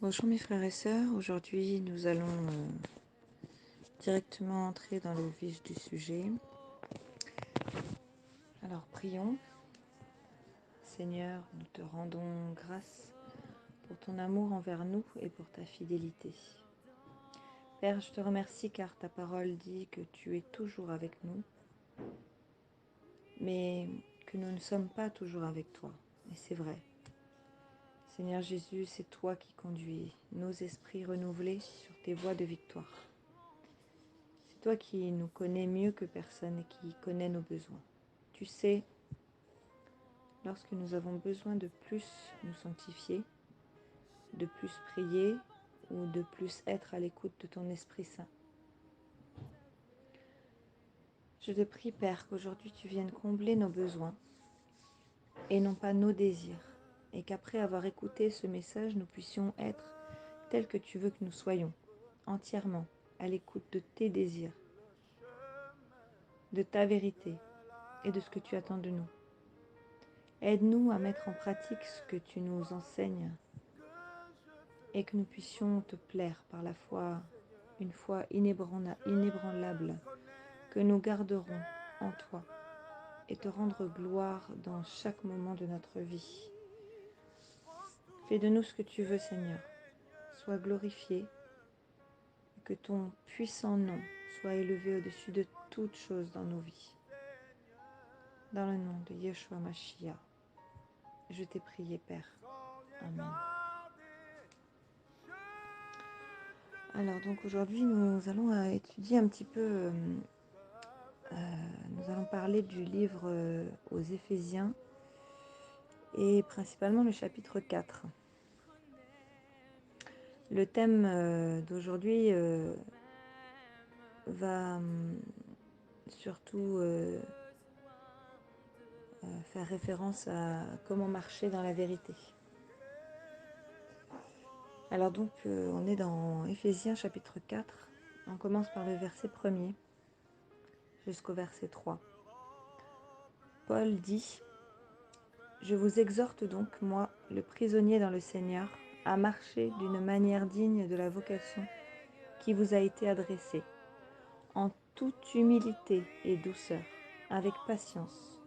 Bonjour mes frères et sœurs, aujourd'hui nous allons directement entrer dans le vif du sujet. Alors prions. Seigneur, nous te rendons grâce pour ton amour envers nous et pour ta fidélité. Père, je te remercie car ta parole dit que tu es toujours avec nous, mais que nous ne sommes pas toujours avec toi. Et c'est vrai. Seigneur Jésus, c'est toi qui conduis nos esprits renouvelés sur tes voies de victoire. C'est toi qui nous connais mieux que personne et qui connais nos besoins. Tu sais, lorsque nous avons besoin de plus nous sanctifier, de plus prier ou de plus être à l'écoute de ton Esprit Saint. Je te prie, Père, qu'aujourd'hui tu viennes combler nos besoins et non pas nos désirs, et qu'après avoir écouté ce message, nous puissions être tels que tu veux que nous soyons, entièrement à l'écoute de tes désirs, de ta vérité et de ce que tu attends de nous. Aide-nous à mettre en pratique ce que tu nous enseignes et que nous puissions te plaire par la foi, une foi inébranlable que nous garderons en toi et te rendre gloire dans chaque moment de notre vie. Fais de nous ce que tu veux, Seigneur. Sois glorifié et que ton puissant nom soit élevé au-dessus de toutes choses dans nos vies. Dans le nom de Yeshua Mashiach, je t'ai prié, Père. Amen. Alors donc aujourd'hui nous allons étudier un petit peu, nous allons parler du livre aux Éphésiens et principalement le chapitre 4. Le thème d'aujourd'hui va surtout faire référence à comment marcher dans la vérité. Alors donc on est dans Éphésiens chapitre 4, on commence par le verset 1er jusqu'au verset 3. Paul dit: Je vous exhorte donc, moi, le prisonnier dans le Seigneur, à marcher d'une manière digne de la vocation qui vous a été adressée, en toute humilité et douceur, avec patience,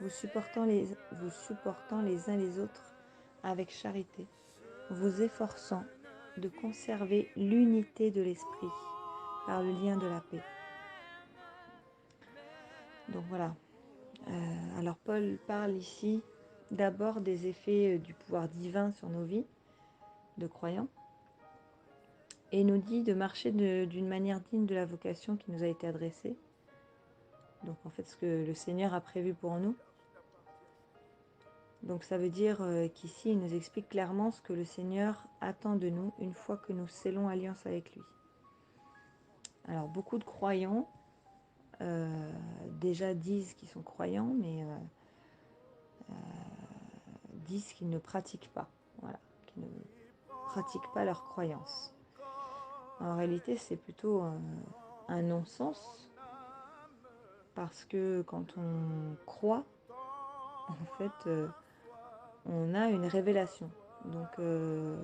vous supportant les uns les autres avec charité, vous efforçant de conserver l'unité de l'esprit par le lien de la paix. Donc voilà. Alors Paul parle ici d'abord des effets du pouvoir divin sur nos vies de croyants et nous dit de marcher d'une manière digne de la vocation qui nous a été adressée. Donc en fait ce que le Seigneur a prévu pour nous. Donc ça veut dire qu'ici il nous explique clairement ce que le Seigneur attend de nous une fois que nous scellons alliance avec lui. Alors beaucoup de croyants déjà disent qu'ils sont croyants mais disent qu'ils ne pratiquent pas. Voilà, qu'ils ne pratiquent pas leur croyance. En réalité, c'est plutôt un non-sens parce que quand on croit, en fait, on a une révélation. Donc, on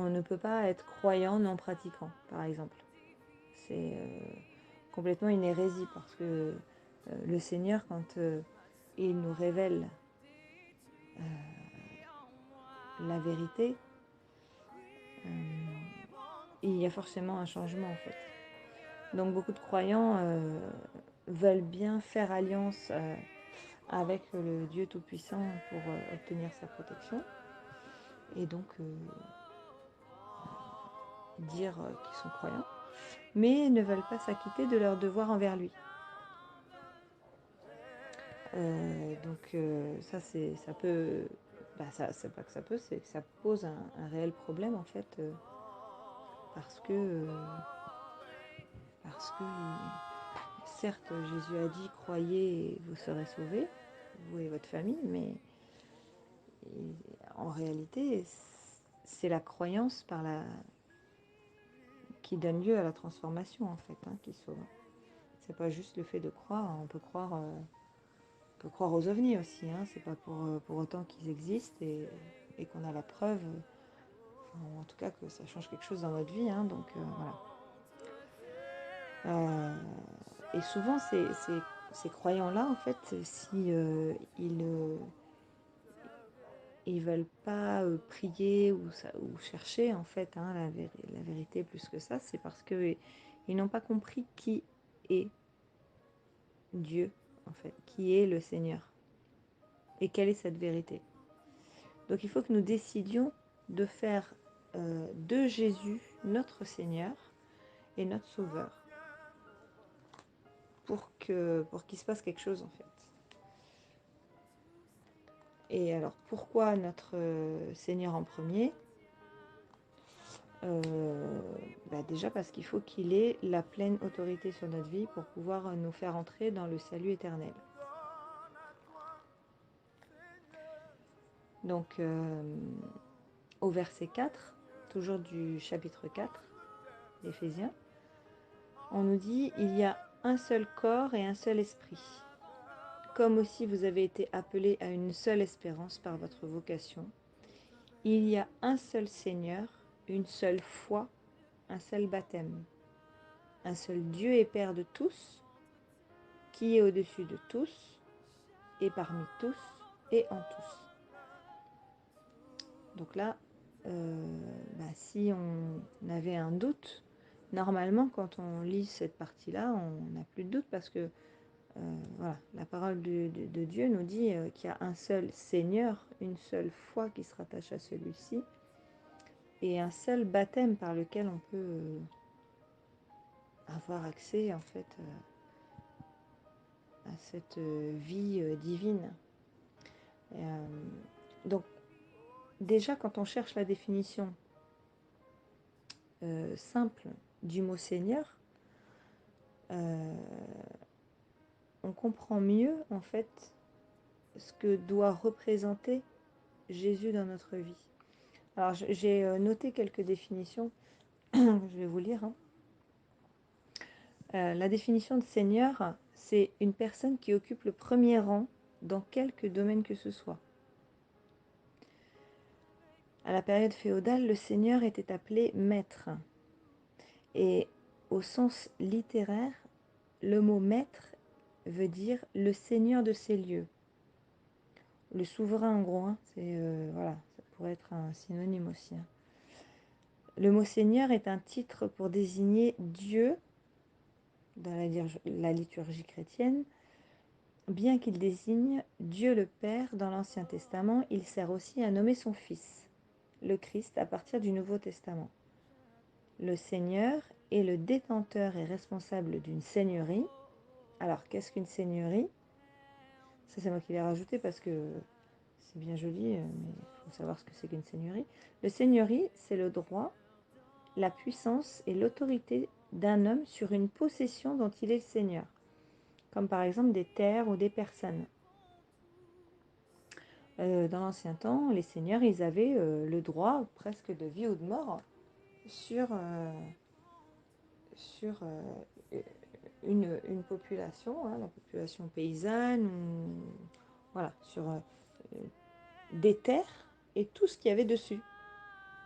ne peut pas être croyant non pratiquant, par exemple. C'est complètement une hérésie parce que le Seigneur, quand il nous révèle la vérité, il y a forcément un changement en fait. Donc beaucoup de croyants veulent bien faire alliance avec le Dieu Tout-Puissant pour obtenir sa protection et donc dire qu'ils sont croyants, mais ne veulent pas s'acquitter de leur devoir envers lui. Donc ça peut, c'est pas que ça peut, c'est que ça pose un réel problème en fait, parce que certes Jésus a dit croyez et vous serez sauvés, vous et votre famille, mais en réalité c'est la croyance qui donne lieu à la transformation en fait, qui sauve. C'est pas juste le fait de croire, on peut croire aux ovnis aussi, c'est pas pour autant qu'ils existent et qu'on a la preuve en tout cas que ça change quelque chose dans notre vie, hein, donc voilà. Et souvent, ces croyants-là, en fait, si ils veulent pas prier ou chercher, en fait, hein, la vérité plus que ça, c'est parce qu'ils n'ont pas compris qui est Dieu, en fait, qui est le Seigneur et quelle est cette vérité. Donc il faut que nous décidions de faire de Jésus notre Seigneur et notre Sauveur pour qu'il se passe quelque chose, en fait. Et alors pourquoi notre Seigneur en premier? Déjà parce qu'il faut qu'il ait la pleine autorité sur notre vie pour pouvoir nous faire entrer dans le salut éternel. Donc au verset 4, toujours du chapitre 4 d'Éphésiens, on nous dit « Il y a un seul corps et un seul esprit. Comme aussi vous avez été appelés à une seule espérance par votre vocation. Il y a un seul Seigneur, une seule foi, un seul baptême. Un seul Dieu et Père de tous, qui est au-dessus de tous, et parmi tous, et en tous. » Donc là, si on avait un doute, normalement, quand on lit cette partie-là, on n'a plus de doute parce que voilà, la parole de Dieu nous dit qu'il y a un seul Seigneur, une seule foi qui se rattache à celui-ci, et un seul baptême par lequel on peut avoir accès, en fait, à cette vie divine. Donc, déjà, quand on cherche la définition simple du mot Seigneur, on comprend mieux, en fait, ce que doit représenter Jésus dans notre vie. Alors, j'ai noté quelques définitions, je vais vous lire. Hein. La définition de Seigneur, c'est une personne qui occupe le premier rang dans quelque domaine que ce soit. À la période féodale, le Seigneur était appelé maître. Et au sens littéraire, le mot maître veut dire le seigneur de ces lieux. Le souverain en gros, hein, voilà, ça pourrait être un synonyme aussi. Hein. Le mot seigneur est un titre pour désigner Dieu dans la liturgie chrétienne. Bien qu'il désigne Dieu le Père dans l'Ancien Testament, il sert aussi à nommer son Fils, le Christ, à partir du Nouveau Testament. Le Seigneur est le détenteur et responsable d'une seigneurie. Alors, qu'est-ce qu'une seigneurie? Ça, c'est moi qui l'ai rajouté parce que c'est bien joli, mais il faut savoir ce que c'est qu'une seigneurie. Le seigneurie, c'est le droit, la puissance et l'autorité d'un homme sur une possession dont il est le seigneur, comme par exemple des terres ou des personnes. Dans l'ancien temps, les seigneurs, ils avaient le droit presque de vie ou de mort sur une population, hein, la population paysanne, ou, voilà, sur des terres et tout ce qu'il y avait dessus.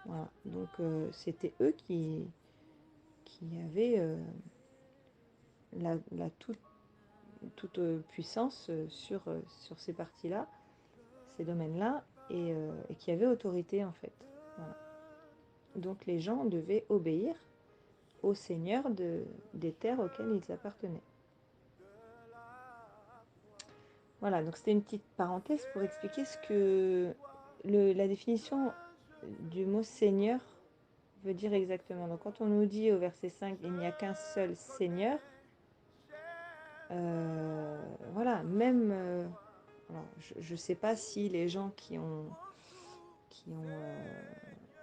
Voilà. Donc c'était eux qui avaient la toute puissance sur ces parties-là, ces domaines-là, et qui avaient autorité en fait. Voilà. Donc les gens devaient obéir aux seigneurs des terres auxquelles ils appartenaient. Voilà, donc c'était une petite parenthèse pour expliquer ce que la définition du mot Seigneur veut dire exactement. Donc quand on nous dit au verset 5, il n'y a qu'un seul Seigneur, voilà, même, alors, je ne sais pas si les gens qui ont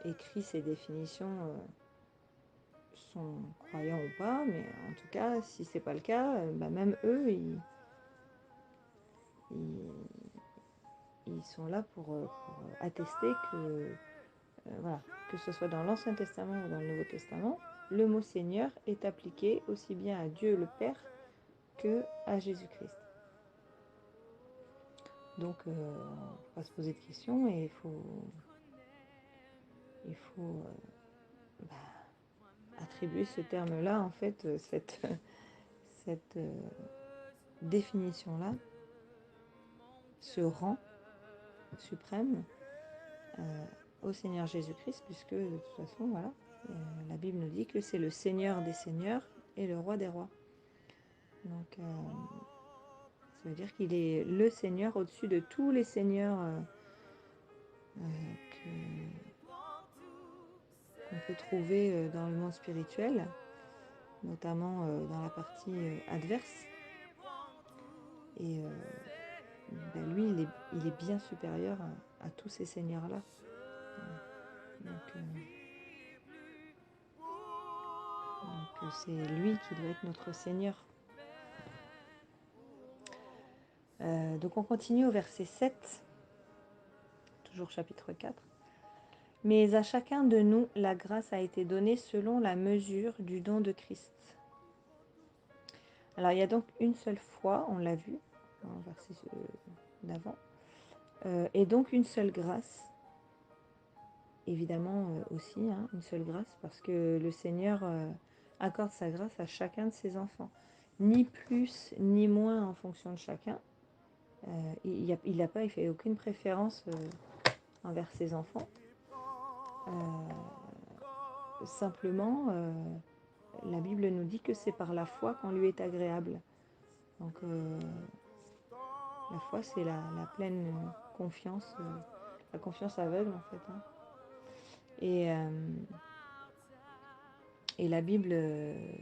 écrit ces définitions sont croyants ou pas, mais en tout cas, si c'est pas le cas, même eux, ils sont là pour attester que, voilà, que ce soit dans l'Ancien Testament ou dans le Nouveau Testament, le mot Seigneur est appliqué aussi bien à Dieu le Père que à Jésus-Christ. Donc, on va se poser de questions et il faut il faut attribuer ce terme-là, en fait, cette définition-là, ce rang suprême au Seigneur Jésus-Christ, puisque de toute façon, voilà, la Bible nous dit que c'est le Seigneur des seigneurs et le roi des rois. Donc, ça veut dire qu'il est le Seigneur au-dessus de tous les seigneurs qu'on peut trouver dans le monde spirituel, notamment dans la partie adverse. Et lui, il est bien supérieur à tous ces seigneurs-là. Donc, c'est lui qui doit être notre Seigneur. Donc on continue au verset 7, toujours chapitre 4. Mais à chacun de nous, la grâce a été donnée selon la mesure du don de Christ. Alors il y a donc une seule foi, on l'a vu, dans le verset d'avant, et donc une seule grâce, évidemment aussi, une seule grâce, parce que le Seigneur accorde sa grâce à chacun de ses enfants, ni plus ni moins en fonction de chacun. Il fait aucune préférence envers ses enfants. Simplement, la Bible nous dit que c'est par la foi qu'on lui est agréable. Donc, la foi, c'est la pleine confiance, la confiance aveugle en fait. Et la Bible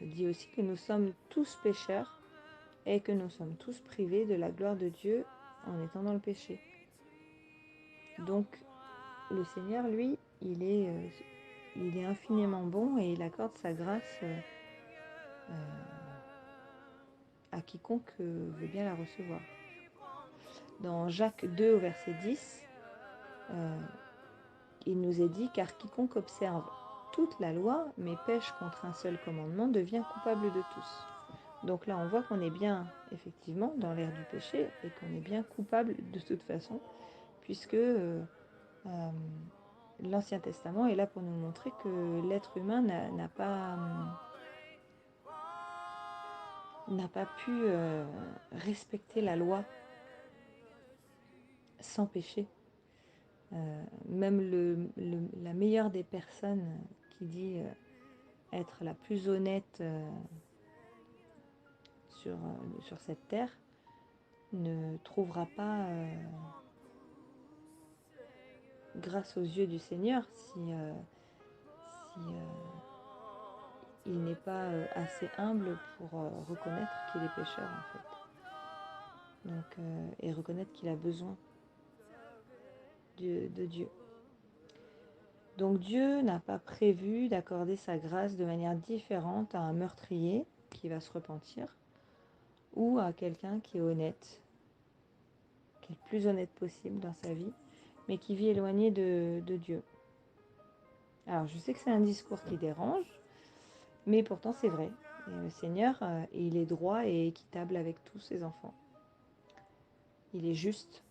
dit aussi que nous sommes tous pécheurs et que nous sommes tous privés de la gloire de Dieu en étant dans le péché. Donc, le Seigneur, lui, il est infiniment bon et il accorde sa grâce à quiconque veut bien la recevoir. Dans Jacques 2 au verset 10, il nous est dit « Car quiconque observe toute la loi, mais pêche contre un seul commandement, devient coupable de tous. » Donc là, on voit qu'on est bien, effectivement, dans l'ère du péché et qu'on est bien coupable de toute façon, puisque l'Ancien Testament est là pour nous montrer que l'être humain n'a pas pu respecter la loi sans péché. Même la meilleure des personnes qui dit être la plus honnête sur cette terre ne trouvera pas grâce aux yeux du Seigneur si il n'est pas assez humble pour reconnaître qu'il est pécheur en fait. Donc, et reconnaître qu'il a besoin de Dieu. Donc Dieu n'a pas prévu d'accorder sa grâce de manière différente à un meurtrier qui va se repentir ou à quelqu'un qui est honnête, qui est le plus honnête possible dans sa vie, mais qui vit éloigné de Dieu. Alors je sais que c'est un discours qui dérange, mais pourtant c'est vrai. Et le Seigneur, il est droit et équitable avec tous ses enfants. Il est juste.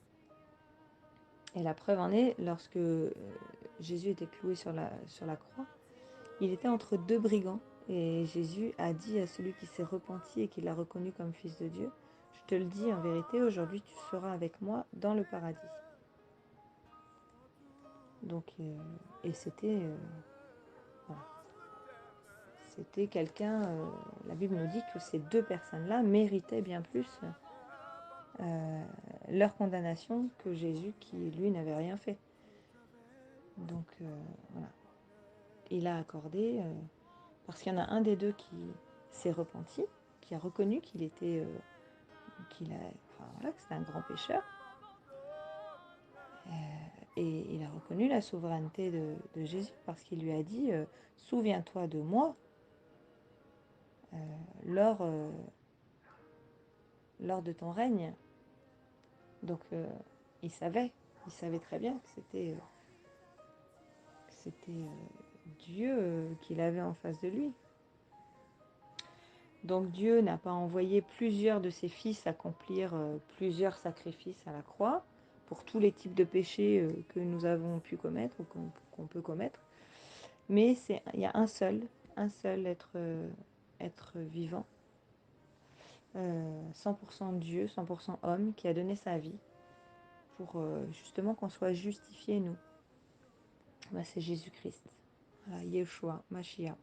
Et la preuve en est, lorsque Jésus était cloué sur la croix, il était entre deux brigands. Et Jésus a dit à celui qui s'est repenti et qui l'a reconnu comme fils de Dieu, « Je te le dis en vérité, aujourd'hui tu seras avec moi dans le paradis. » Donc, et c'était voilà. C'était quelqu'un, la Bible nous dit que ces deux personnes-là méritaient bien plus leur condamnation que Jésus qui, lui, n'avait rien fait. Donc, voilà. Il a accordé, parce qu'il y en a un des deux qui s'est repenti, qui a reconnu qu'il était, que c'était un grand pécheur, et il a reconnu la souveraineté de Jésus, parce qu'il lui a dit « Souviens-toi de moi lors de ton règne. » Donc, il savait très bien que c'était Dieu qu'il avait en face de lui. Donc Dieu n'a pas envoyé plusieurs de ses fils accomplir plusieurs sacrifices à la croix pour tous les types de péchés que nous avons pu commettre ou qu'on peut commettre. Mais il y a un seul être vivant, 100% Dieu, 100% homme, qui a donné sa vie pour justement qu'on soit justifiés, nous. Ben, c'est Jésus-Christ. Voilà, Yeshua, Mashiach.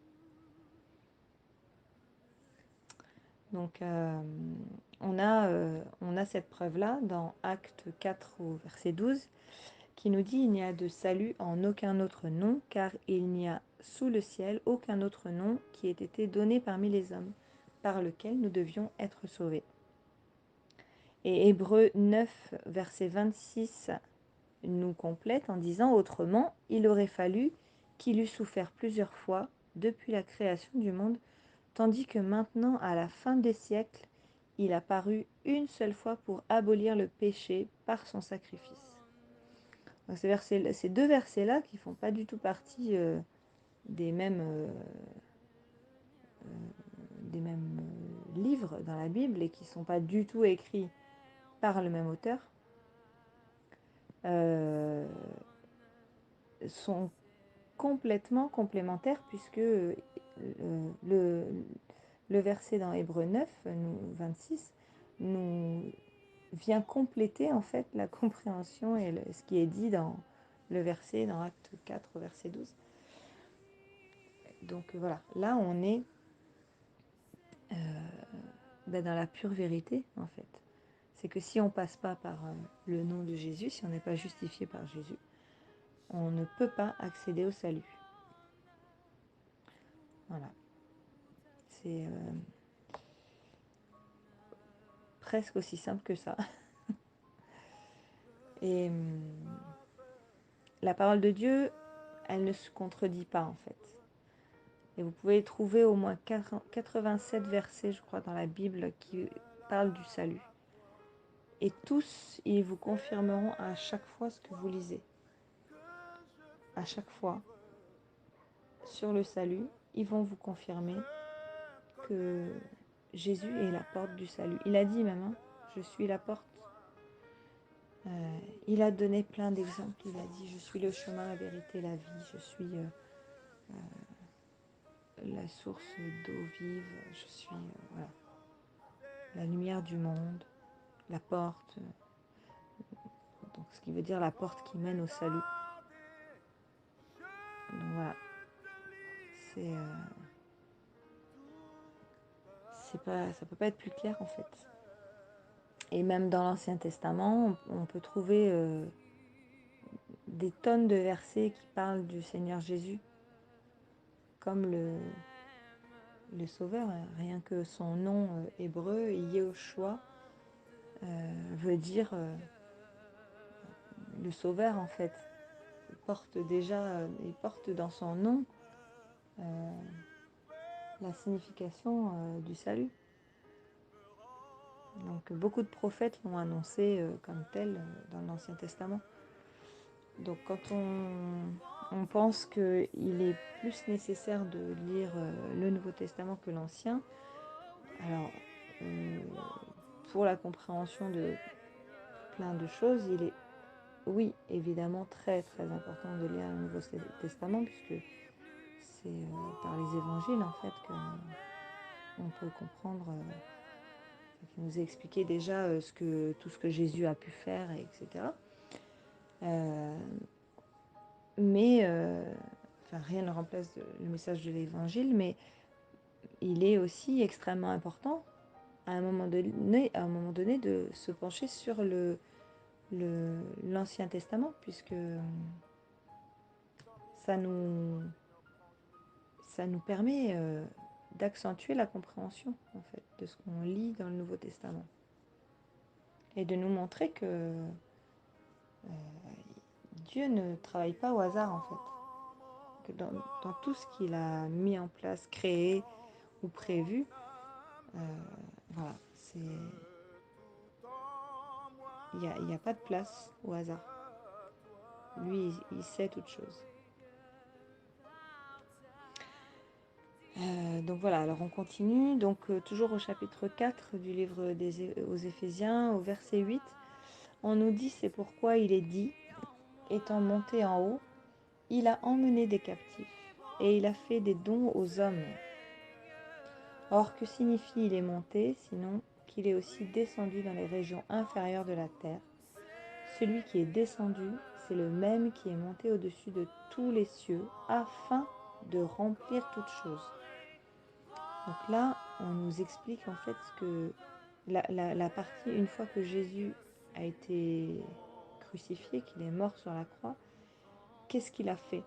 Donc, on a cette preuve-là dans Acte 4 au verset 12, qui nous dit « Il n'y a de salut en aucun autre nom, car il n'y a sous le ciel aucun autre nom qui ait été donné parmi les hommes, par lequel nous devions être sauvés. » Et Hébreux 9, verset 26, nous complète en disant « Autrement, il aurait fallu qu'il eût souffert plusieurs fois depuis la création du monde, tandis que maintenant, à la fin des siècles, il a paru une seule fois pour abolir le péché par son sacrifice. » Donc ces deux versets-là, qui ne font pas du tout partie des mêmes livres dans la Bible et qui ne sont pas du tout écrits par le même auteur, sont complètement complémentaires, puisque le verset dans Hébreux 9, 26, nous vient compléter en fait la compréhension et ce qui est dit dans le verset, dans Acte 4, verset 12. Donc voilà, là on est dans la pure vérité en fait. C'est que si on ne passe pas par le nom de Jésus, si on n'est pas justifié par Jésus, on ne peut pas accéder au salut. Voilà. C'est presque aussi simple que ça. Et la parole de Dieu, elle ne se contredit pas en fait. Et vous pouvez trouver au moins 87 versets, je crois, dans la Bible qui parlent du salut. Et tous, ils vous confirmeront à chaque fois ce que vous lisez. À chaque fois, sur le salut, ils vont vous confirmer que Jésus est la porte du salut. Il a dit même, hein, je suis la porte. Il a donné plein d'exemples. Il a dit, je suis le chemin, la vérité, la vie. Je suis la source d'eau vive. Je suis voilà, la lumière du monde, la porte. Donc, ce qui veut dire la porte qui mène au salut. Donc voilà. Ça peut pas être plus clair en fait. Et même dans l'Ancien Testament, on peut trouver des tonnes de versets qui parlent du Seigneur Jésus comme le Sauveur. Rien que son nom hébreu, Yehoshua, veut dire le Sauveur en fait. Il porte dans son nom la signification du salut. Donc beaucoup de prophètes l'ont annoncé comme tel dans l'Ancien Testament. Donc quand on pense qu'il est plus nécessaire de lire le Nouveau Testament que l'Ancien, alors pour la compréhension de plein de choses, il est, oui, évidemment très très important de lire le Nouveau Testament, puisque c'est par les évangiles en fait qu'on peut comprendre, qui nous expliquer déjà tout ce que Jésus a pu faire, etc. Mais rien ne remplace le message de l'évangile, mais il est aussi extrêmement important à un moment donné de se pencher sur l'Ancien Testament, puisque ça nous permet d'accentuer la compréhension en fait, de ce qu'on lit dans le Nouveau Testament. Et de nous montrer que Dieu ne travaille pas au hasard en fait. Que dans tout ce qu'il a mis en place, créé ou prévu, voilà, il n'y a pas de place au hasard. Lui, il sait toutes choses. Donc voilà, alors on continue. Donc toujours au chapitre 4 du livre aux Éphésiens, au verset 8, On nous dit c'est pourquoi il est dit, étant monté en haut, il a emmené des captifs et il a fait des dons aux hommes. Or, que signifie il est monté, sinon qu'il est aussi descendu dans les régions inférieures de la terre. Celui qui est descendu, c'est le même qui est monté au-dessus de tous les cieux, afin de remplir toutes choses. Donc là, on nous explique en fait que la partie, une fois que Jésus a été crucifié, qu'il est mort sur la croix, qu'est-ce qu'il a fait?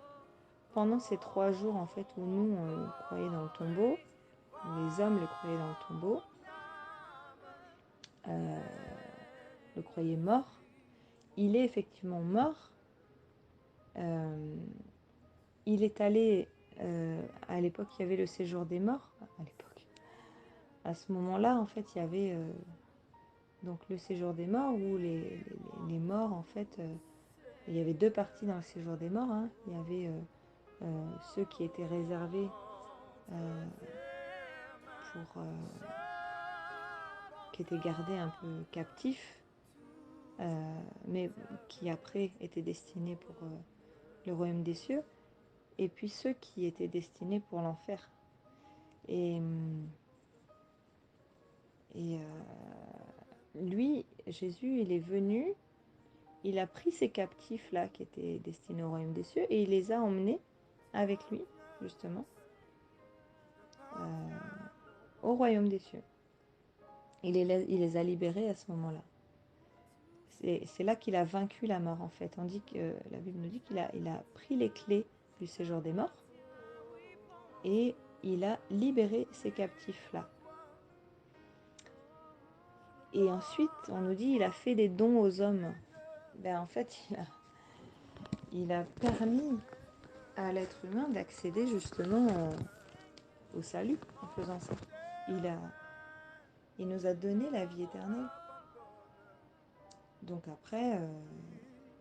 Pendant ces 3 jours en fait où nous on le croyait dans le tombeau, les hommes le croyaient dans le tombeau, le croyaient mort, il est effectivement mort. Il est allé, à l'époque il y avait le séjour des morts, à l'époque, à ce moment-là en fait il y avait donc le séjour des morts où les morts en fait, il y avait 2 parties dans le séjour des morts, hein. Il y avait ceux qui étaient réservés pour qui étaient gardés un peu captifs, mais qui après étaient destinés pour le royaume des cieux, et puis ceux qui étaient destinés pour l'enfer. Et lui, Jésus, il est venu, il a pris ces captifs-là qui étaient destinés au royaume des cieux et il les a emmenés avec lui, justement, au royaume des cieux. Il les a libérés à ce moment-là. C'est là qu'il a vaincu la mort, en fait. On dit que la Bible nous dit qu'il a pris les clés du séjour des morts et il a libéré ces captifs-là. Et ensuite, on nous dit il a fait des dons aux hommes. En fait, il a permis à l'être humain d'accéder justement au salut en faisant ça. Il nous a donné la vie éternelle. Donc après,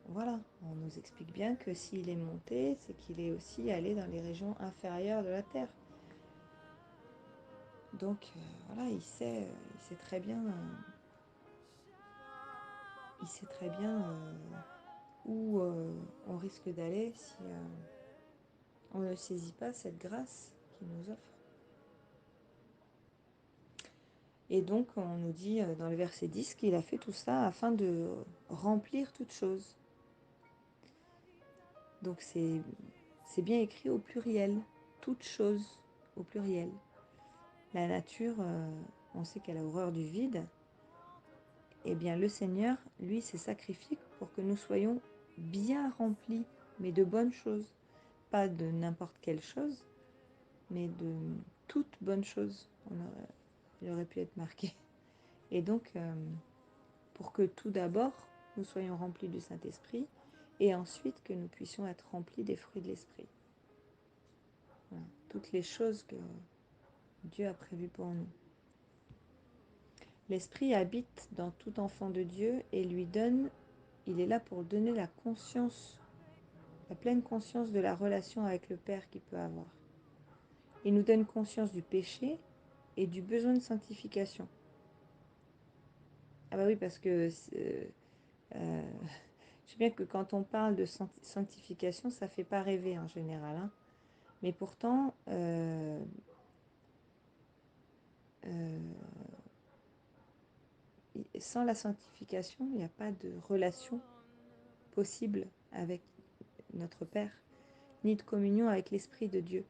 voilà, on nous explique bien que s'il est monté, c'est qu'il est aussi allé dans les régions inférieures de la terre. Donc voilà, il sait très bien, où on risque d'aller si on ne saisit pas cette grâce qu'il nous offre. Et donc on nous dit dans le verset 10 qu'il a fait tout ça afin de remplir toutes choses. Donc c'est bien écrit au pluriel, toutes choses au pluriel. La nature, on sait qu'elle a horreur du vide. Eh bien le Seigneur, lui, s'est sacrifié pour que nous soyons bien remplis, mais de bonnes choses. Pas de n'importe quelle chose, mais de toute bonne chose. Il aurait pu être marqué. Et donc, pour que tout d'abord, nous soyons remplis du Saint-Esprit, et ensuite que nous puissions être remplis des fruits de l'Esprit. Voilà. Toutes les choses que Dieu a prévues pour nous. L'Esprit habite dans tout enfant de Dieu et il est là pour donner la conscience, la pleine conscience de la relation avec le Père qu'il peut avoir. Il nous donne conscience du péché et du besoin de sanctification. Ah bah oui, parce que je sais bien que quand on parle de sanctification, ça ne fait pas rêver en général, hein. Mais pourtant, sans la sanctification, il n'y a pas de relation possible avec notre Père, ni de communion avec l'Esprit de Dieu.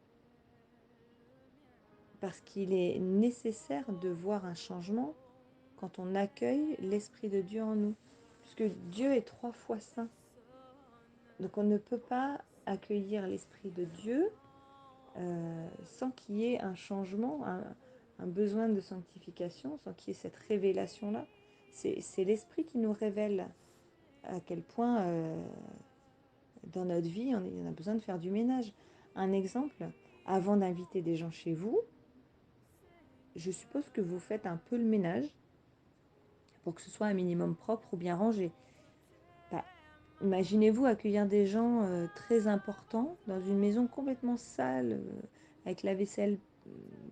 Parce qu'il est nécessaire de voir un changement quand on accueille l'Esprit de Dieu en nous. Puisque Dieu est 3 fois saint. Donc on ne peut pas accueillir l'Esprit de Dieu sans qu'il y ait un changement, un besoin de sanctification, sans qu'il y ait cette révélation-là. C'est l'Esprit qui nous révèle à quel point dans notre vie on a besoin de faire du ménage. Un exemple, avant d'inviter des gens chez vous, je suppose que vous faites un peu le ménage pour que ce soit un minimum propre ou bien rangé. Imaginez-vous accueillir des gens très importants dans une maison complètement sale, avec la vaisselle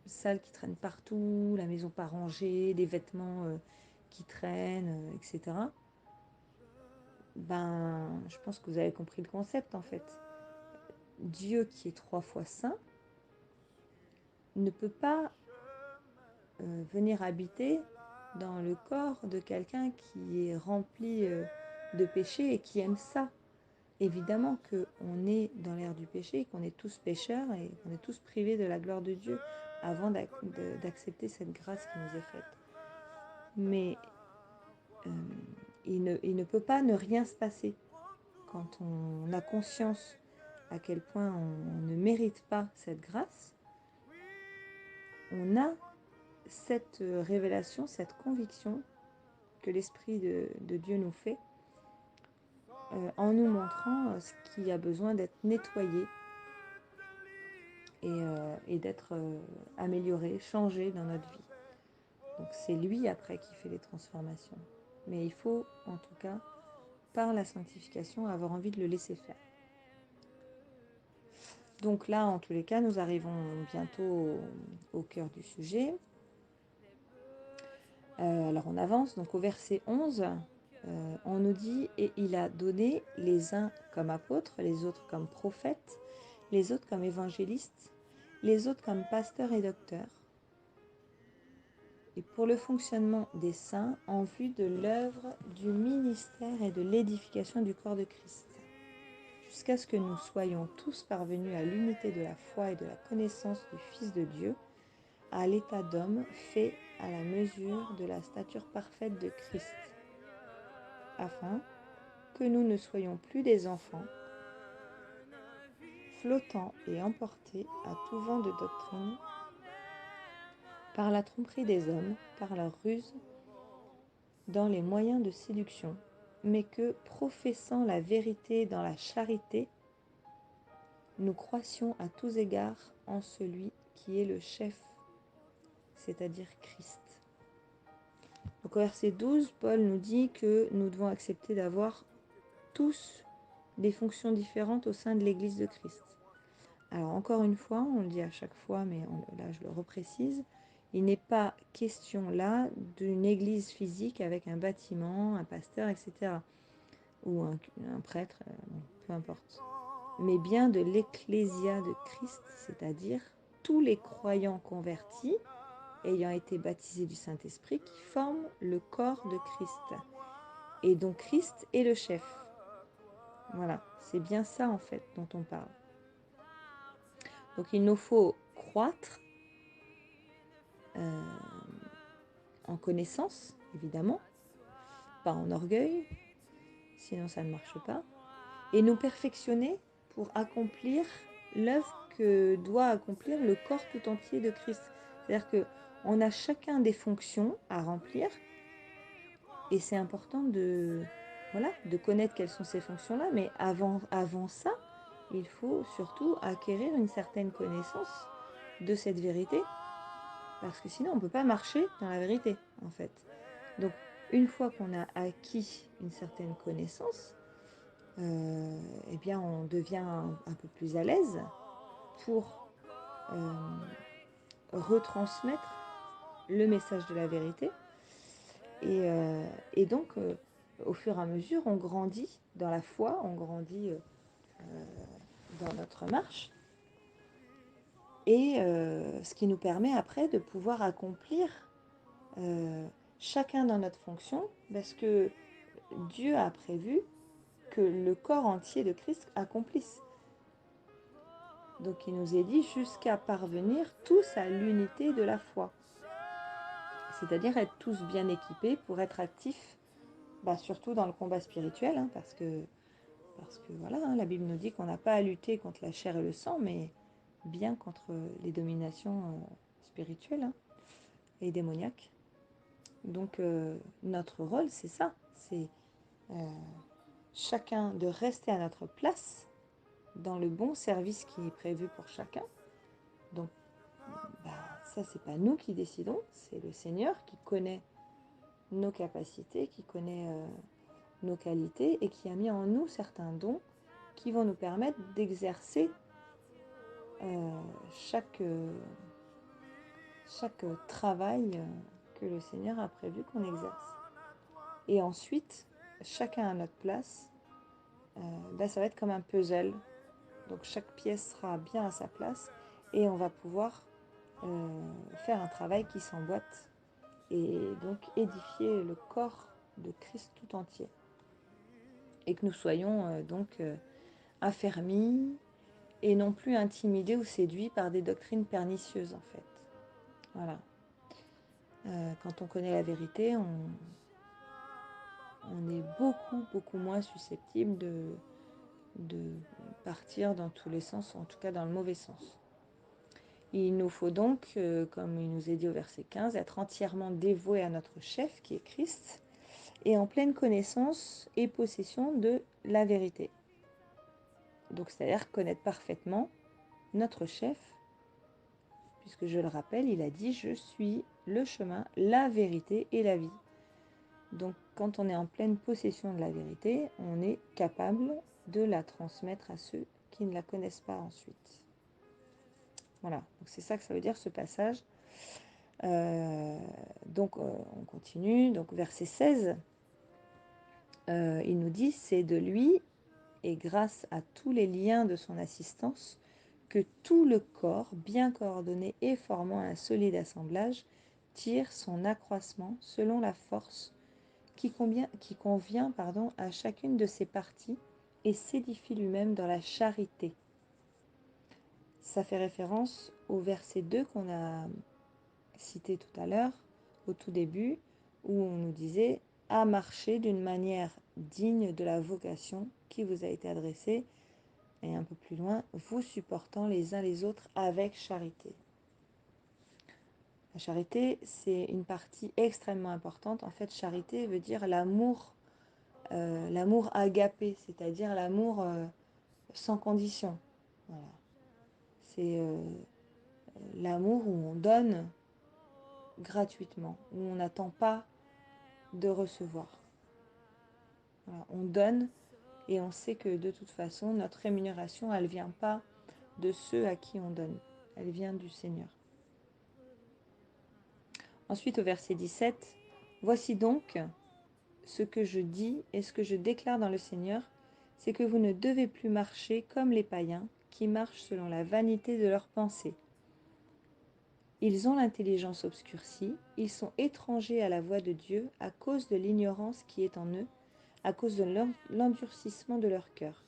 sale qui traîne partout, la maison pas rangée, des vêtements qui traînent, etc. je pense que vous avez compris le concept en fait. Dieu qui est 3 fois saint ne peut pas venir habiter dans le corps de quelqu'un qui est rempli de péché et qui aime ça. Évidemment qu'on est dans l'ère du péché, qu'on est tous pécheurs et qu'on est tous privés de la gloire de Dieu avant d'accepter cette grâce qui nous est faite. Mais il ne peut pas ne rien se passer. Quand on a conscience à quel point on ne mérite pas cette grâce, on a cette révélation, cette conviction que l'Esprit de Dieu nous fait en nous montrant ce qui a besoin d'être nettoyé et d'être amélioré, changé dans notre vie. Donc c'est lui après qui fait les transformations. Mais il faut en tout cas, par la sanctification, avoir envie de le laisser faire. Donc là, en tous les cas, nous arrivons bientôt au cœur du sujet. Alors on avance, donc au verset 11, on nous dit « Et il a donné les uns comme apôtres, les autres comme prophètes, les autres comme évangélistes, les autres comme pasteurs et docteurs, et pour le fonctionnement des saints en vue de l'œuvre du ministère et de l'édification du corps de Christ, jusqu'à ce que nous soyons tous parvenus à l'unité de la foi et de la connaissance du Fils de Dieu, à l'état d'homme fait à la mesure de la stature parfaite de Christ, afin que nous ne soyons plus des enfants, flottants et emportés à tout vent de doctrine, par la tromperie des hommes, par leur ruse, dans les moyens de séduction, mais que, professant la vérité dans la charité, nous croissions à tous égards en celui qui est le chef, c'est-à-dire Christ. Donc au verset 12, Paul nous dit que nous devons accepter d'avoir tous des fonctions différentes au sein de l'Église de Christ. Alors encore une fois, on le dit à chaque fois, mais là je le reprécise, il n'est pas question là d'une église physique avec un bâtiment, un pasteur, etc. Ou un prêtre, peu importe. Mais bien de l'ecclésia de Christ, c'est-à-dire tous les croyants convertis ayant été baptisés du Saint-Esprit qui forment le corps de Christ. Et donc Christ est le chef. Voilà, c'est bien ça en fait dont on parle. Donc il nous faut croître en connaissance, évidemment, pas en orgueil, sinon ça ne marche pas, et nous perfectionner pour accomplir l'œuvre que doit accomplir le corps tout entier de Christ. C'est-à-dire qu'on a chacun des fonctions à remplir, et c'est important de connaître quelles sont ces fonctions-là, mais avant ça, il faut surtout acquérir une certaine connaissance de cette vérité, parce que sinon on ne peut pas marcher dans la vérité, en fait. Donc, une fois qu'on a acquis une certaine connaissance, eh bien, on devient un peu plus à l'aise pour retransmettre le message de la vérité. Et donc, au fur et à mesure, on grandit dans la foi, on grandit dans notre marche. Et ce qui nous permet après de pouvoir accomplir chacun dans notre fonction, parce que Dieu a prévu que le corps entier de Christ accomplisse. Donc il nous est dit jusqu'à parvenir tous à l'unité de la foi. C'est-à-dire être tous bien équipés pour être actifs, surtout dans le combat spirituel, hein, parce que voilà, hein, la Bible nous dit qu'on n'a pas à lutter contre la chair et le sang, mais bien contre les dominations spirituelles, hein, et démoniaques. Donc notre rôle, c'est ça, c'est chacun de rester à notre place dans le bon service qui est prévu pour chacun. Donc ça, c'est pas nous qui décidons, c'est le Seigneur qui connaît nos capacités, qui connaît nos qualités et qui a mis en nous certains dons qui vont nous permettre d'exercer chaque travail que le Seigneur a prévu qu'on exerce. Et ensuite, chacun à notre place, ça va être comme un puzzle. Donc chaque pièce sera bien à sa place et on va pouvoir faire un travail qui s'emboîte et donc édifier le corps de Christ tout entier. Et que nous soyons affermis et non plus intimidés ou séduits par des doctrines pernicieuses en fait. Voilà. Quand on connaît la vérité, on est beaucoup moins susceptible de partir dans tous les sens, en tout cas dans le mauvais sens. Il nous faut donc, comme il nous est dit au verset 15, être entièrement dévoués à notre chef qui est Christ et en pleine connaissance et possession de la vérité. Donc c'est-à-dire connaître parfaitement notre chef, puisque je le rappelle, il a dit « Je suis le chemin, la vérité et la vie ». Donc quand on est en pleine possession de la vérité, on est capable de la transmettre à ceux qui ne la connaissent pas ensuite. Voilà, donc c'est ça que ça veut dire ce passage. On continue, donc verset 16, il nous dit « C'est de lui et grâce à tous les liens de son assistance que tout le corps, bien coordonné et formant un solide assemblage, tire son accroissement selon la force qui convient à chacune de ses parties et s'édifie lui-même dans la charité. » Ça fait référence au verset 2 qu'on a cité tout à l'heure, au tout début, où on nous disait « à marcher d'une manière digne de la vocation qui vous a été adressée » et un peu plus loin, vous supportant les uns les autres avec charité. La charité, c'est une partie extrêmement importante. En fait, charité veut dire l'amour agapé, c'est-à-dire l'amour sans condition. Voilà. C'est l'amour où on donne gratuitement, où on n'attend pas de recevoir. Voilà. On donne et on sait que de toute façon, notre rémunération, elle ne vient pas de ceux à qui on donne. Elle vient du Seigneur. Ensuite, au verset 17, « Voici donc ce que je dis et ce que je déclare dans le Seigneur, c'est que vous ne devez plus marcher comme les païens qui marchent selon la vanité de leurs pensées. Ils ont l'intelligence obscurcie, ils sont étrangers à la voix de Dieu à cause de l'ignorance qui est en eux, à cause de l'endurcissement de leur cœur.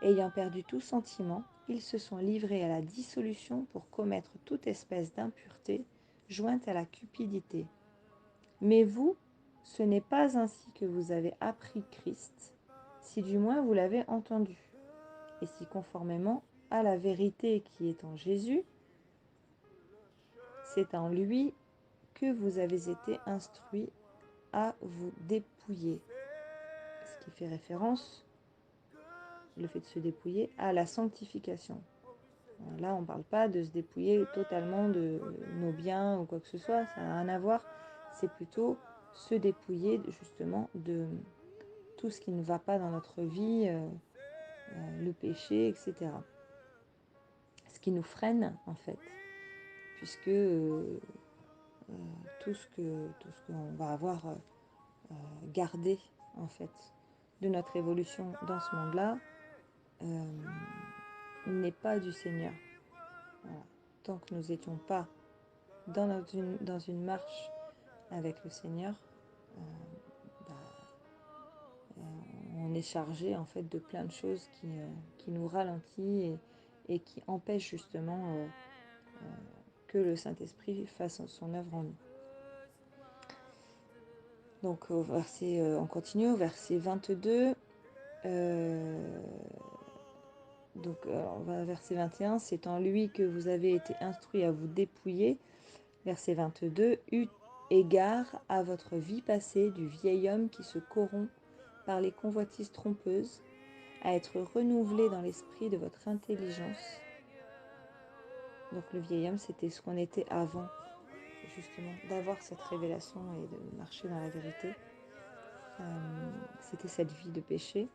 Ayant perdu tout sentiment, ils se sont livrés à la dissolution pour commettre toute espèce d'impureté jointe à la cupidité. Mais vous, ce n'est pas ainsi que vous avez appris Christ, si du moins vous l'avez entendu, et si conformément à la vérité qui est en Jésus, c'est en lui que vous avez été instruits à vous dépouiller. » Ce qui fait référence, le fait de se dépouiller, à la sanctification. Là, on ne parle pas de se dépouiller totalement de nos biens ou quoi que ce soit, ça n'a rien à voir. C'est plutôt se dépouiller justement de tout ce qui ne va pas dans notre vie, le péché, etc. Ce qui nous freine, en fait, puisque tout ce qu'on va avoir gardé, en fait, de notre évolution dans ce monde-là, n'est pas du Seigneur. Voilà. Tant que nous n'étions pas dans une marche avec le Seigneur, on est chargé en fait de plein de choses qui nous ralentissent et qui empêchent justement que le Saint-Esprit fasse son œuvre en nous. Donc on continue au verset 22. On va au verset 21. C'est en lui que vous avez été instruits à vous dépouiller. Verset 22. Eu égard à votre vie passée du vieil homme qui se corrompt par les convoitises trompeuses, à être renouvelé dans l'esprit de votre intelligence. Donc le vieil homme, c'était ce qu'on était avant, justement, d'avoir cette révélation et de marcher dans la vérité. C'était cette vie de péché.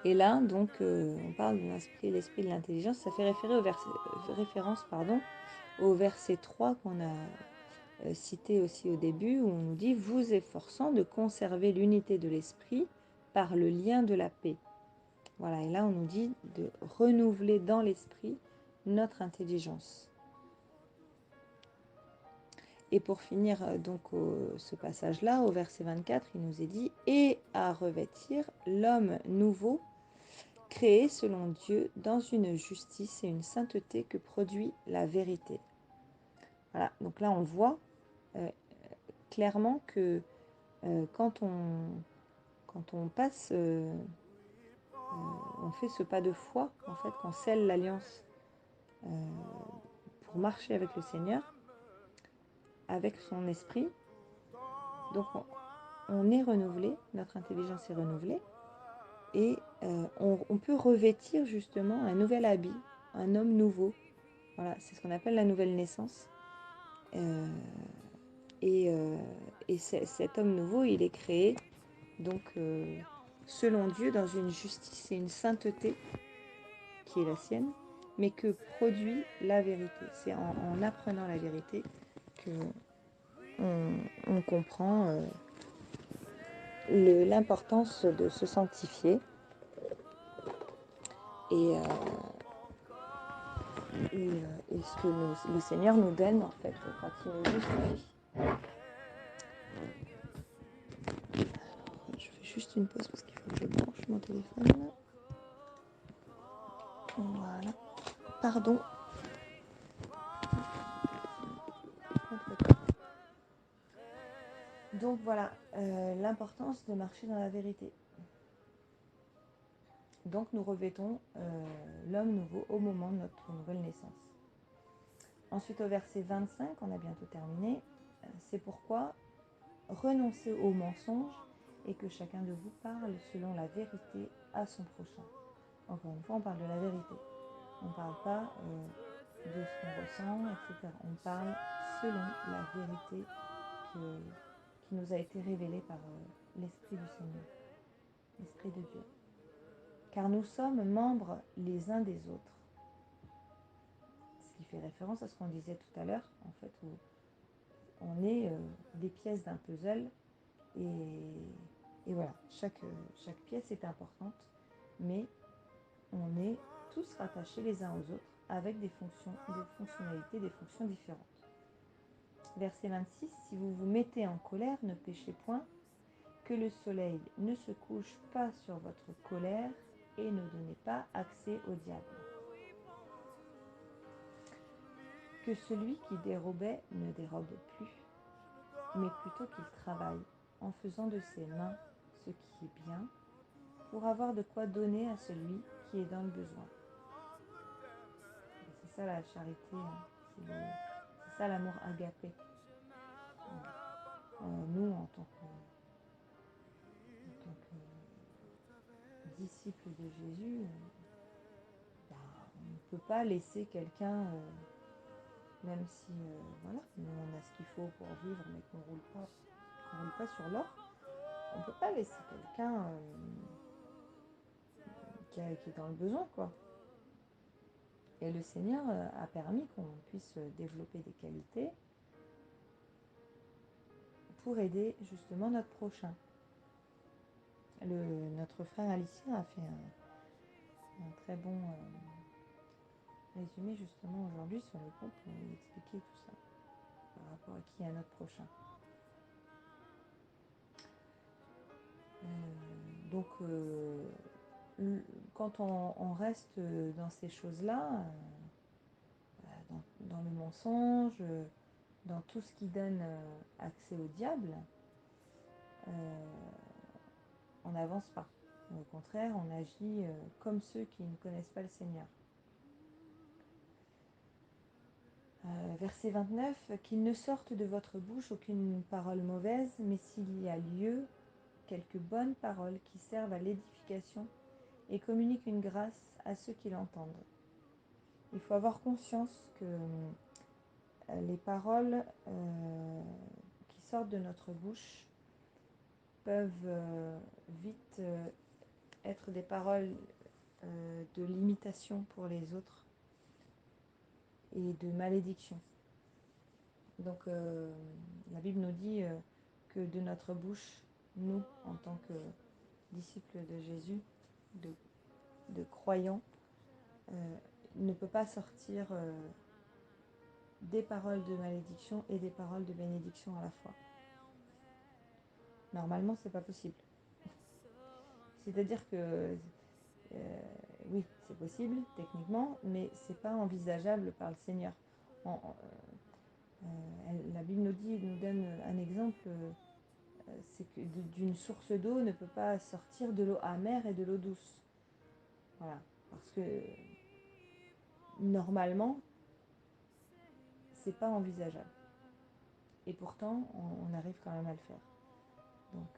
Et là, donc, on parle de l'esprit de l'intelligence. Ça fait référence au verset 3 qu'on a cité aussi au début, où on nous dit « vous efforçant de conserver l'unité de l'esprit par le lien de la paix ». Voilà, et là on nous dit de renouveler dans l'esprit notre intelligence. Et pour finir donc ce passage-là, au verset 24, il nous est dit « et à revêtir l'homme nouveau, créé selon Dieu dans une justice et une sainteté que produit la vérité. » Voilà, donc là on voit clairement que quand on passe, on fait ce pas de foi, en fait, qu'on scelle l'alliance pour marcher avec le Seigneur, avec son esprit, donc on est renouvelé, notre intelligence est renouvelée, et on peut revêtir justement un nouvel habit, un homme nouveau. Voilà, c'est ce qu'on appelle la nouvelle naissance. Et cet homme nouveau, il est créé donc selon Dieu dans une justice et une sainteté qui est la sienne, mais que produit la vérité. C'est en apprenant la vérité que on comprend l'importance de se sanctifier et ce que le Seigneur nous donne en fait quand il nous justifie. Je fais juste une pause parce qu'il faut que je branche mon téléphone. Voilà. Pardon. Donc voilà, l'importance de marcher dans la vérité. Donc nous revêtons l'homme nouveau au moment de notre nouvelle naissance. Ensuite au verset 25, on a bientôt terminé, c'est pourquoi renoncez aux mensonges et que chacun de vous parle selon la vérité à son prochain. Encore une fois, on parle de la vérité. On ne parle pas de ce qu'on ressent, etc. On parle selon la vérité qui nous a été révélée par l'Esprit du Seigneur, l'Esprit de Dieu. Car nous sommes membres les uns des autres. Ce qui fait référence à ce qu'on disait tout à l'heure, en fait, où on est des pièces d'un puzzle et voilà, chaque pièce est importante, mais on est tous rattachés les uns aux autres avec des fonctionnalités, des fonctions différentes. Verset 26, si vous vous mettez en colère, ne péchez point, que le soleil ne se couche pas sur votre colère et ne donnez pas accès au diable. Que celui qui dérobait ne dérobe plus, mais plutôt qu'il travaille en faisant de ses mains ce qui est bien, pour avoir de quoi donner à celui qui est dans le besoin. C'est ça la charité, hein. C'est ça l'amour agapé. Nous, en tant que disciples de Jésus, on ne peut pas laisser quelqu'un, même si voilà, nous on a ce qu'il faut pour vivre, mais qu'on ne roule pas sur l'or, on ne peut pas laisser quelqu'un qui est dans le besoin, quoi. Et le Seigneur a permis qu'on puisse développer des qualités pour aider justement notre prochain. Notre frère Alicien a fait un très bon résumé justement aujourd'hui sur le groupe où il expliquait tout ça par rapport à qui est notre prochain. Donc quand on reste dans ces choses-là, dans le mensonge, dans tout ce qui donne accès au diable, on n'avance pas. Au contraire, on agit comme ceux qui ne connaissent pas le Seigneur. Verset 29, qu'il ne sorte de votre bouche aucune parole mauvaise, mais s'il y a lieu, quelques bonnes paroles qui servent à l'édification et communiquent une grâce à ceux qui l'entendent. Il faut avoir conscience que les paroles qui sortent de notre bouche peuvent vite être des paroles de limitation pour les autres et de malédiction. Donc la Bible nous dit que de notre bouche, nous, en tant que disciples de Jésus, de croyants, ne peut pas sortir des paroles de malédiction et des paroles de bénédiction à la fois. Normalement, c'est pas possible. C'est-à-dire que oui, c'est possible techniquement, mais c'est pas envisageable par le Seigneur. La Bible nous donne un exemple, c'est que d'une source d'eau ne peut pas sortir de l'eau amère et de l'eau douce. Voilà, parce que normalement, c'est pas envisageable. Et pourtant, on arrive quand même à le faire. Donc,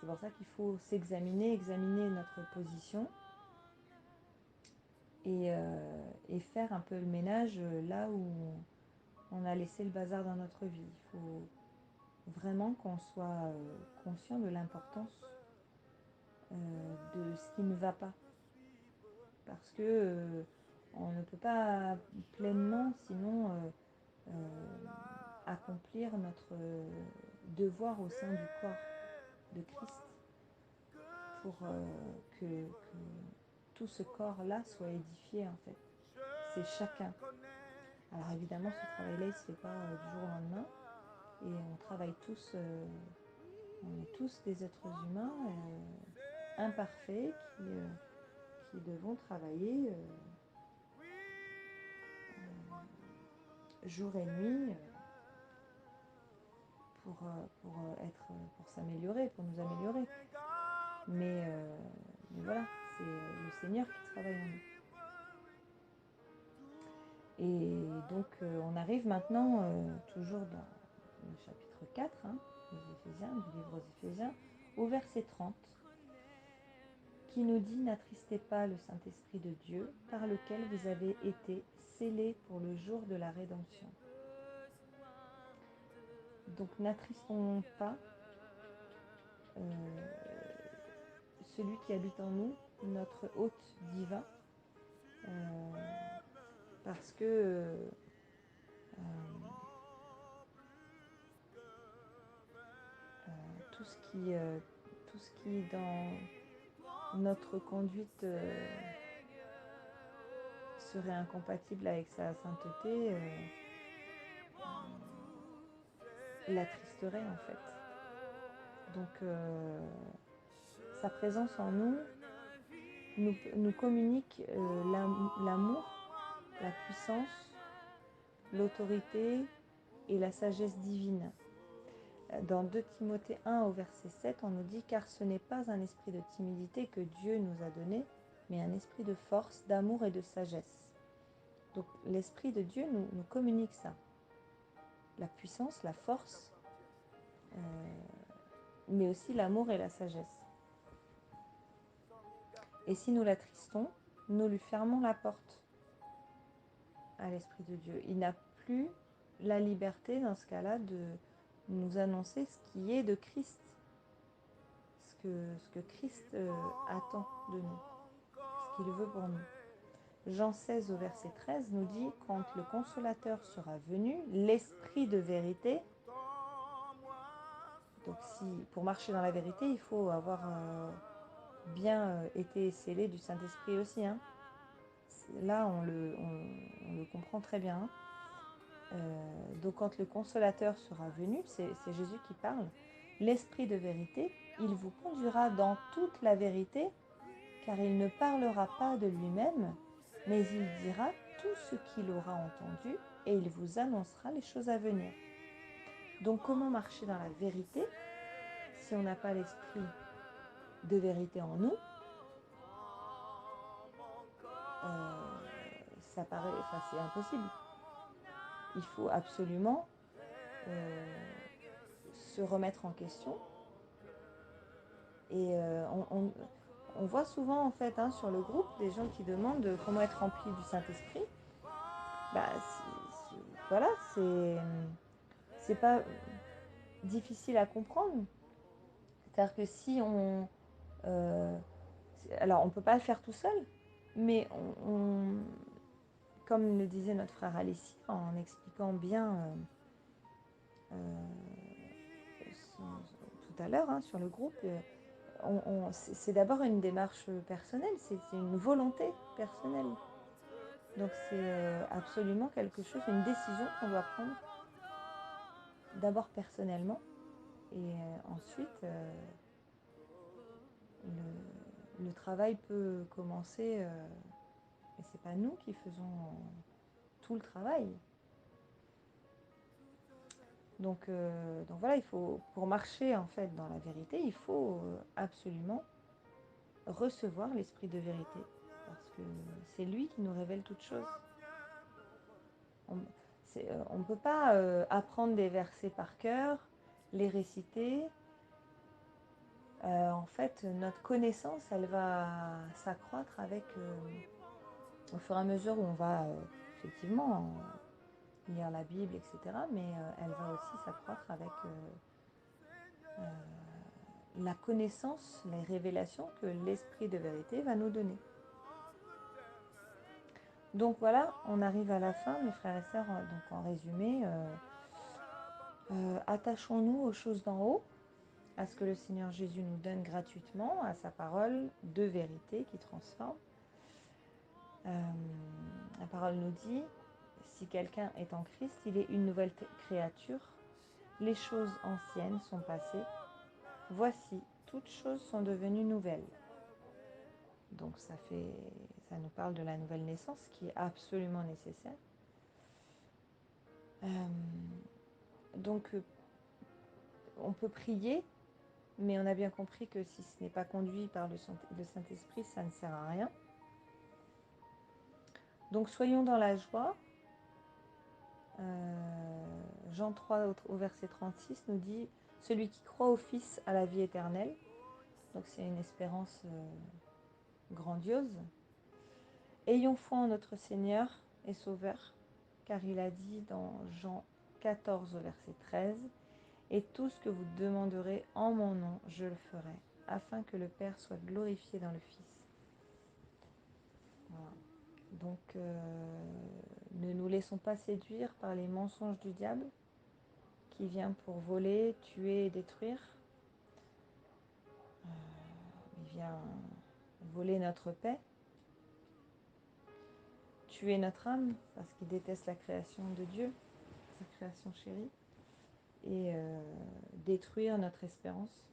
c'est pour ça qu'il faut examiner notre position et faire un peu le ménage là où on a laissé le bazar dans notre vie. Il faut vraiment qu'on soit conscient de l'importance de ce qui ne va pas. Parce que on ne peut pas pleinement, sinon, accomplir notre devoir au sein du corps de Christ pour que tout ce corps-là soit édifié en fait. C'est chacun. Alors évidemment, ce travail-là, il ne se fait pas du jour au lendemain. Et on travaille tous, on est tous des êtres humains imparfaits qui devront travailler jour et nuit pour s'améliorer, pour nous améliorer. Mais voilà, c'est le Seigneur qui travaille en nous. Et donc on arrive maintenant, toujours dans le chapitre 4 des Éphésiens, du livre aux Éphésiens, au verset 30, qui nous dit « N'attristez pas le Saint-Esprit de Dieu, par lequel vous avez été scellés pour le jour de la rédemption. » Donc n'attristons pas celui qui habite en nous, notre hôte divin, parce que tout ce qui dans notre conduite serait incompatible avec sa sainteté l'attristerait en fait. Donc sa présence en nous communique l'amour, la puissance, l'autorité et la sagesse divine. Dans 2 Timothée 1 au verset 7, on nous dit « Car ce n'est pas un esprit de timidité que Dieu nous a donné, mais un esprit de force, d'amour et de sagesse. » Donc l'Esprit de Dieu nous communique ça. La puissance, la force, mais aussi l'amour et la sagesse. Et si nous l'attristons, nous lui fermons la porte à l'Esprit de Dieu. Il n'a plus la liberté dans ce cas-là de nous annoncer ce qui est de Christ, ce que Christ attend de nous, ce qu'il veut pour nous. Jean 16 au verset 13 nous dit « Quand le Consolateur sera venu, l'Esprit de vérité », donc pour marcher dans la vérité, il faut avoir bien été scellé du Saint-Esprit aussi. Là, on le comprend très bien. Donc quand le Consolateur sera venu, c'est Jésus qui parle, l'Esprit de vérité, il vous conduira dans toute la vérité, car il ne parlera pas de lui-même, mais il dira tout ce qu'il aura entendu et il vous annoncera les choses à venir. Donc comment marcher dans la vérité si on n'a pas l'Esprit de vérité en nous? C'est impossible. Il faut absolument se remettre en question. Et on voit souvent en fait sur le groupe des gens qui demandent comment être rempli du Saint-Esprit. Voilà, c'est pas difficile à comprendre. C'est-à-dire que si alors on peut pas le faire tout seul, mais comme le disait notre frère Alessi en expliquant bien tout à l'heure sur le groupe, c'est d'abord une démarche personnelle, c'est une volonté personnelle. Donc c'est absolument quelque chose, une décision qu'on doit prendre d'abord personnellement et ensuite le travail peut commencer et c'est pas nous qui faisons tout le travail. Donc voilà, il faut, pour marcher en fait dans la vérité, il faut absolument recevoir l'esprit de vérité parce que c'est lui qui nous révèle toutes choses. On ne peut pas apprendre des versets par cœur, les réciter. En fait, notre connaissance, elle va s'accroître avec, au fur et à mesure où on va effectivement lire la Bible, etc. Mais elle va aussi s'accroître avec la connaissance, les révélations que l'esprit de vérité va nous donner. Donc voilà, on arrive à la fin, mes frères et sœurs. Donc en résumé, attachons-nous aux choses d'en haut, à ce que le Seigneur Jésus nous donne gratuitement, à sa parole de vérité qui transforme. La parole nous dit, si quelqu'un est en Christ, il est une nouvelle créature. Les choses anciennes sont passées. Voici, toutes choses sont devenues nouvelles. Donc ça nous parle de la nouvelle naissance qui est absolument nécessaire. Donc on peut prier, mais on a bien compris que si ce n'est pas conduit par le Saint-Esprit, ça ne sert à rien. Donc soyons dans la joie. Jean 3 au verset 36 nous dit « Celui qui croit au Fils a la vie éternelle ». Donc c'est une espérance grandiose. « Ayons foi en notre Seigneur et Sauveur, car il a dit dans Jean 14 au verset 13 « Et tout ce que vous demanderez en mon nom, je le ferai, afin que le Père soit glorifié dans le Fils. » Voilà. Donc, ne nous laissons pas séduire par les mensonges du diable qui vient pour voler, tuer et détruire. Il vient voler notre paix, tuer notre âme parce qu'il déteste la création de Dieu, sa création chérie, et détruire notre espérance.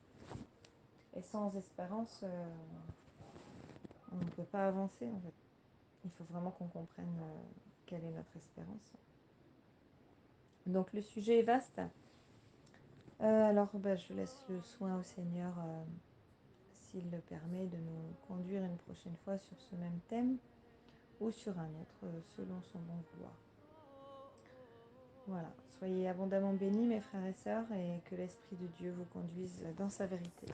Et sans espérance, on ne peut pas avancer en fait. Il faut vraiment qu'on comprenne quelle est notre espérance. Donc le sujet est vaste. Alors je laisse le soin au Seigneur, s'il le permet, de nous conduire une prochaine fois sur ce même thème ou sur un autre, selon son bon vouloir. Voilà, soyez abondamment bénis mes frères et sœurs et que l'Esprit de Dieu vous conduise dans sa vérité.